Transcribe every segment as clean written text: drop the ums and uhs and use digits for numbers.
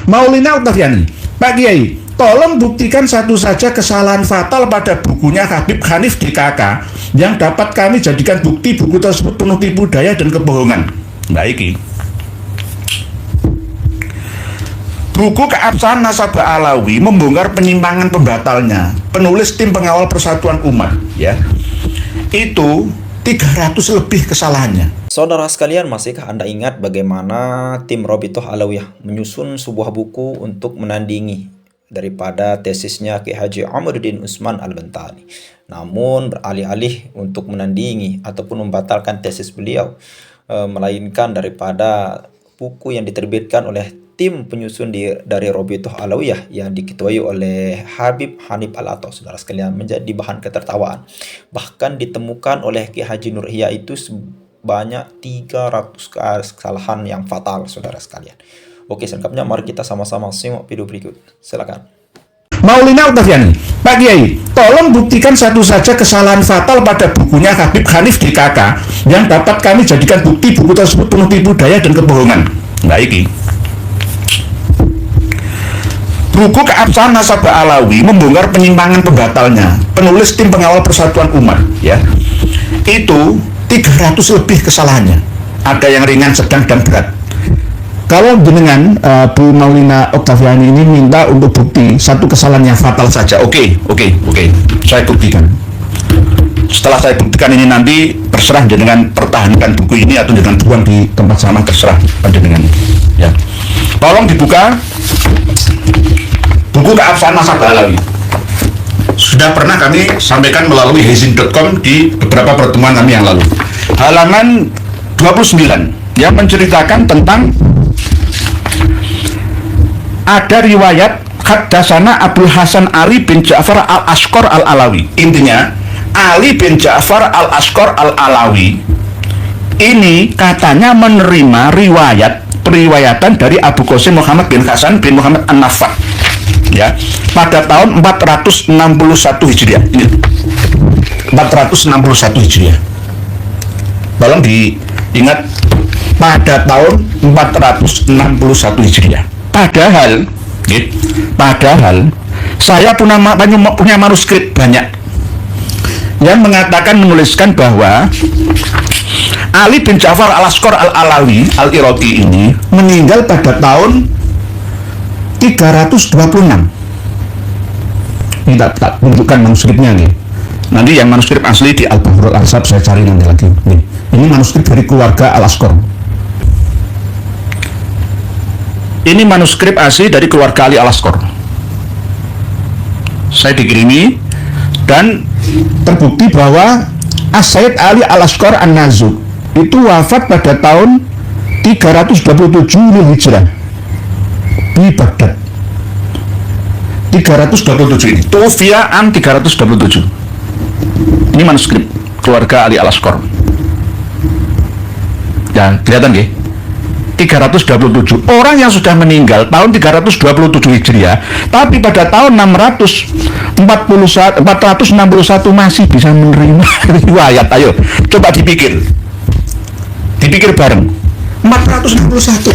Maulina Oktaviani, Pak Kiai, tolong buktikan satu saja kesalahan fatal pada bukunya Habib Hanif DKK yang dapat kami jadikan bukti buku tersebut penuh tipu daya dan kebohongan. Baik. Buku Keabsahan Nasabah Alawi membongkar penyimpangan pembatalnya. Penulis tim pengawal Persatuan Umat, ya. Itu 300 lebih kesalahannya. Saudara sekalian, masihkah Anda ingat bagaimana tim Robitoh Alawiyah menyusun sebuah buku untuk menandingi daripada tesisnya Ki Haji Amiruddin Utsman Al-Bantani? Namun beralih-alih untuk menandingi ataupun membatalkan tesis beliau, melainkan daripada buku yang diterbitkan oleh tim penyusun dari Robitoh Alawiyah yang diketuai oleh Habib Hanif Al-Atas, saudara sekalian, menjadi bahan ketertawaan. Bahkan ditemukan oleh Ki Haji Nur Ihya itu sebanyak 300 kesalahan yang fatal, saudara sekalian. Oke, selengkapnya mari kita sama-sama simak video berikut. Silakan. Maulina Oktaviani, Pak Kiai, tolong buktikan satu saja kesalahan fatal pada bukunya Habib Hanif DKK yang dapat kami jadikan bukti buku tersebut penuh tipu daya dan kebohongan. Baik. Buku Keabsahan Nasabah Alawi membongkar penyimpangan pembatalnya. Penulis tim pengawal Persatuan Umat, ya. Itu 300 lebih kesalahannya. Ada yang ringan, sedang, dan berat. Kalau jenengan Bu Maulina Oktaviani ini minta untuk bukti satu kesalahan yang fatal saja, oke, saya buktikan. Setelah saya buktikan ini nanti terserah jenengan pertahankan buku ini atau jenengan buang di tempat sampah, terserah pada jenengan. Ya, tolong dibuka buku Keabsahan Nasabah Alawi. Sudah pernah kami sampaikan melalui hezin.com di beberapa pertemuan kami yang lalu. Halaman 29 yang menceritakan tentang ada riwayat Haddasana Abdul Hasan Ali bin Ja'far Al-Ashqar Al-Alawi. Intinya Ali bin Ja'far Al-Ashqar Al-Alawi ini katanya menerima periwayatan dari Abu Qasim Muhammad bin Hasan bin Muhammad An-Nafaq, ya, pada tahun 461 Hijriah. Ini 461 Hijriah. Tolong diingat, pada tahun 461 Hijriah. Padahal saya punya manuskrip banyak yang mengatakan, menuliskan bahwa Ali bin Ja'far Al-Ashqar Al-Alawi Al-Iraqi ini meninggal pada tahun 326. Ini tak tunjukkan manuskripnya nih. Nanti yang manuskrip asli di Al-Bahrul Ansab saya cari nanti lagi. Nih, ini manuskrip dari keluarga Al-Ashqar. Ini manuskrip asli dari keluarga Ali Al-Ashqar. Saya dikirimi dan terbukti bahwa As-Sayyid Ali Al-Ashqar An-Nazub itu wafat pada tahun 327 Hijrah di Baghdad. 327 ini. Tufiya an 327. Ini manuskrip keluarga Ali Al-Ashqar. Ya, kelihatan nggih? 327 orang yang sudah meninggal tahun 327 Hijriah, tapi pada tahun 461 masih bisa menerima riwayat. Ayo coba dipikir bareng. 461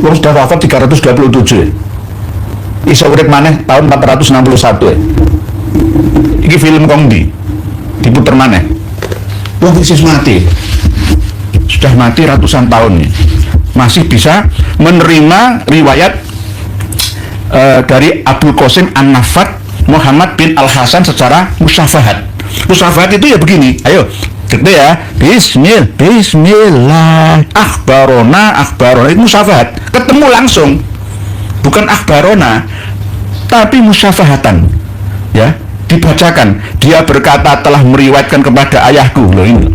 orang sudah wafat 327 iso urip maneh tahun 461 iki film kongdi diputer maneh, wong isis mati, sudah mati ratusan tahun, masih bisa menerima riwayat dari Abdul Qasim An-Nafaq Muhammad bin Al-Hasan secara musyafahat. Musyafahat itu ya begini, ayo gitu ya, Bismillah akhbarona itu musyafahat, ketemu langsung, bukan akhbarona tapi musyafahatan, ya, dibacakan. Dia berkata telah meriwayatkan kepada ayahku. Loh, ini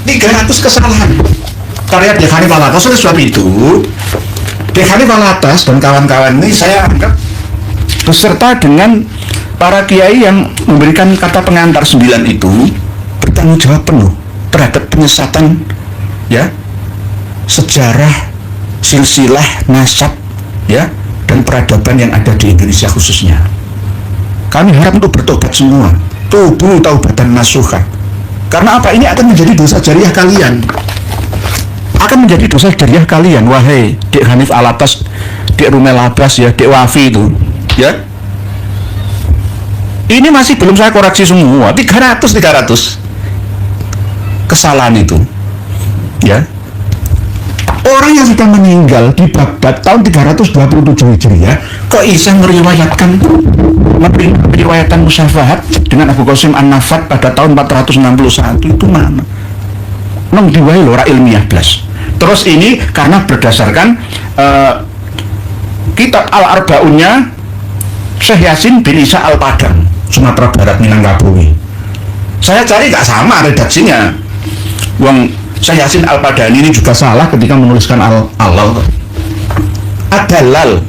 300 kesalahan karya Syekh Hanif Al-Atas. Oleh sebab itu Syekh Hanif Al-Atas dan kawan-kawan ini saya anggap beserta dengan para kiai yang memberikan kata pengantar 9 itu bertanggung jawab penuh terhadap penyesatan, ya, sejarah, silsilah, nasab, ya, dan peradaban yang ada di Indonesia khususnya. Kami harap untuk bertobat semua, taubatan nasuha. Karena apa? Ini akan menjadi dosa jariah kalian. akan menjadi dosa jariah kalian, wahai Dek Hanif Alatas, Dek Rumel Abbas ya, Dek Wafi itu ya. Ini masih belum saya koreksi semua, 300 kesalahan itu ya. Orang yang sudah meninggal di Baghdad tahun 327 Hijriah kok bisa meriwayatkan musyafahat dengan Abu Qasim An-Nafat pada tahun 461 itu mana? Nong diwai lora ilmiah blas. Terus ini karena berdasarkan kitab Al-Arba'unnya Syekh Yasin bin Isa Al-Padang, Sumatera Barat, Minangkabau. Saya cari gak sama redaksinya. Wong Syekh Yasin Al-Padani ini juga salah ketika menuliskan Al-Halal. Ad-Dalal.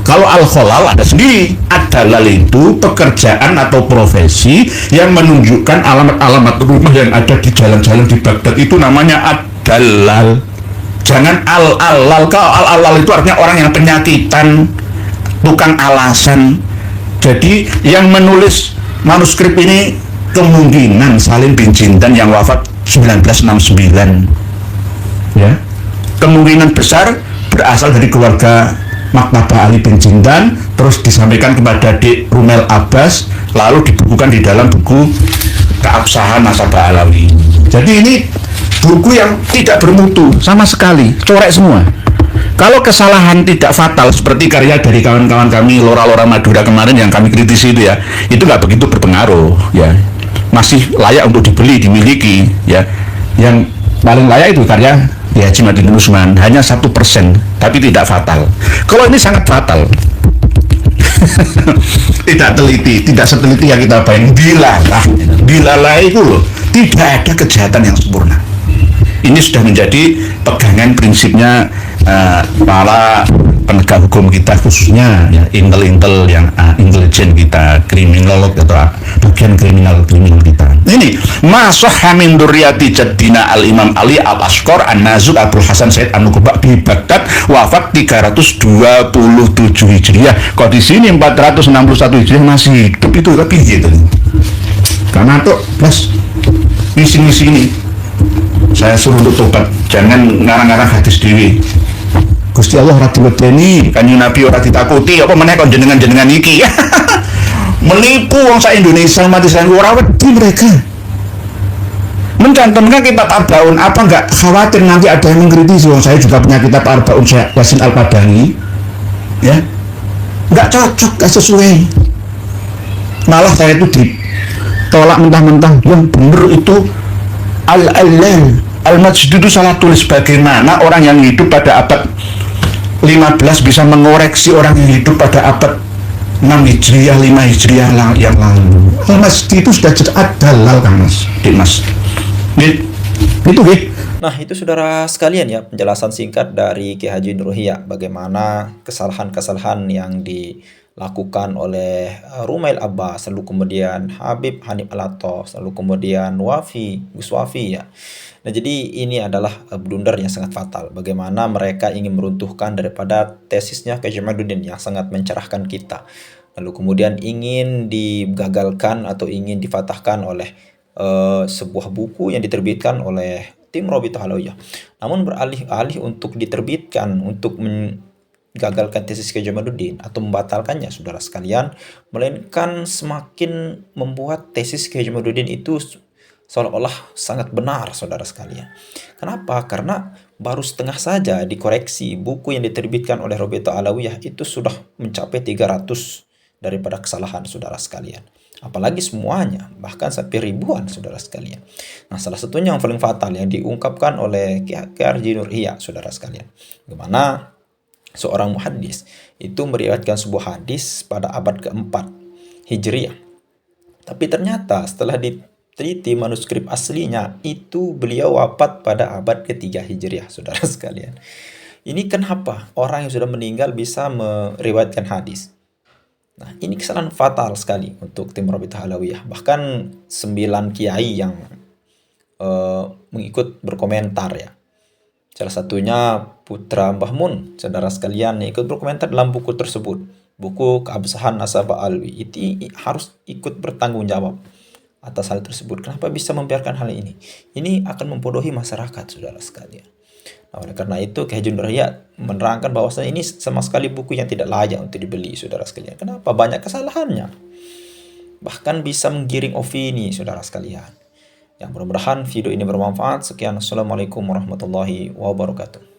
Kalau Al-Kholal ada sendiri. Ad-Dalal itu pekerjaan atau profesi yang menunjukkan alamat-alamat rumah yang ada di jalan-jalan di Baghdad, itu namanya Ad-Dalal. Jangan Al-Halal. Kalau Al-Halal itu artinya orang yang penyakitan, bukan alasan. Jadi yang menulis manuskrip ini kemungkinan Salim bin Jindan yang wafat 1969 ya. Kemungkinan besar berasal dari keluarga Maktabah Ali bin Jindan, terus disampaikan kepada Dek Rumel Abbas, lalu dibukukan di dalam buku Keabsahan Nasabah Alawi. Jadi ini buku yang tidak bermutu sama sekali, corek semua. Kalau kesalahan tidak fatal seperti karya dari kawan-kawan kami Lora-Lora Madura kemarin yang kami kritisi itu ya, itu nggak begitu berpengaruh ya, masih layak untuk dibeli, dimiliki ya. Yang paling layak itu karya Ki Haji Madudin Usman, hanya 1%, tapi tidak fatal. Kalau ini sangat fatal. Tidak teliti, tidak seteliti yang kita bayangkan. Dilalah itu loh, tidak ada kejahatan yang sempurna. Ini sudah menjadi pegangan prinsipnya para penegak hukum kita, khususnya ya, intel yang intelijen kita, kriminolog atau bagian kriminal kita. Ini masah min durriyati jaddina al-Imam Ali al-Ashqar an-Nazuk Abdul Hasan Said An-Nuqba di Baghdad, wafat 327 Hijriah. Kok di sini 461 Hijriah masih hidup itu, tapi gitu. Karena tuh plus misi-misi ini saya suruh untuk tobat, jangan ngarang-ngarang hadis dewi. Gusti Allah ora diwedeni, Kanjeng Nabi ora ditakuti, apa meneh kon jenengan-jenengan iki. Menipu wong sak Indonesia mati sayang, ora wedi mereka. Mencantumkan kitab Arbaun, apa enggak khawatir nanti ada yang mengkritisi? Wong saya juga punya kitab Arbaun Syekh Yasin Al-Padani. Ya. Enggak cocok, enggak sesuai. Malah saya itu ditolak mentah-mentah, yang bener itu Al-Allal Al-Majid itu salah tulis. Bagaimana orang yang hidup pada abad 15 bisa mengoreksi orang yang hidup pada abad 6 Hijriah, 5 Hijriah yang lalu. Al-Majid itu sudah Ad-Dalal kan Mas. Itu Nah, itu saudara sekalian ya, penjelasan singkat dari Ki Haji Nur Ihya bagaimana kesalahan-kesalahan yang dilakukan oleh Rumail Abbas, lalu kemudian Habib Hanif Alatas, lalu kemudian Gus Wafi ya. Nah, jadi ini adalah blunder yang sangat fatal. Bagaimana mereka ingin meruntuhkan daripada tesisnya Ki Haji Madudin yang sangat mencerahkan kita. Lalu kemudian ingin digagalkan atau ingin difatahkan oleh sebuah buku yang diterbitkan oleh tim Robitoh Alawiyah. Namun beralih-alih untuk diterbitkan untuk menggagalkan tesis Ki Haji Madudin atau membatalkannya, saudara sekalian, melainkan semakin membuat tesis Ki Haji Madudin itu seolah-olah sangat benar, saudara sekalian. Kenapa? Karena baru setengah saja dikoreksi. Buku yang diterbitkan oleh Robitoh Alawiyah itu sudah mencapai 300 daripada kesalahan, saudara sekalian. Apalagi semuanya, bahkan sampai ribuan, saudara sekalian. Nah, salah satunya yang paling fatal yang diungkapkan oleh Ki Haji Nur Ihya, saudara sekalian. Bagaimana seorang muhaddis itu meriwayatkan sebuah hadis pada abad keempat Hijriah. Tapi ternyata setelah diteliti manuskrip aslinya, itu beliau wafat pada abad ketiga Hijriah, saudara sekalian. Ini kenapa orang yang sudah meninggal bisa meriwayatkan hadis? Nah, ini kesalahan fatal sekali untuk tim Robitoh Alawiyah. Bahkan 9 kiai yang mengikut berkomentar ya. Salah satunya putra Mbah Mun, saudara sekalian, yang ikut berkomentar dalam buku tersebut. Buku Keabsahan Nasabah Alwi. Itu harus ikut bertanggung jawab atas hal tersebut. Kenapa bisa membiarkan hal ini? Ini akan membodohi masyarakat, saudara sekalian. Nah, oleh karena itu Kiai Haji Nur Hidayat menerangkan bahwasanya ini sama sekali buku yang tidak layak untuk dibeli, saudara sekalian. Kenapa? Banyak kesalahannya. Bahkan bisa menggiring opini, saudara sekalian. Yang mudah-mudahan video ini bermanfaat. Sekian, Assalamualaikum warahmatullahi wabarakatuh.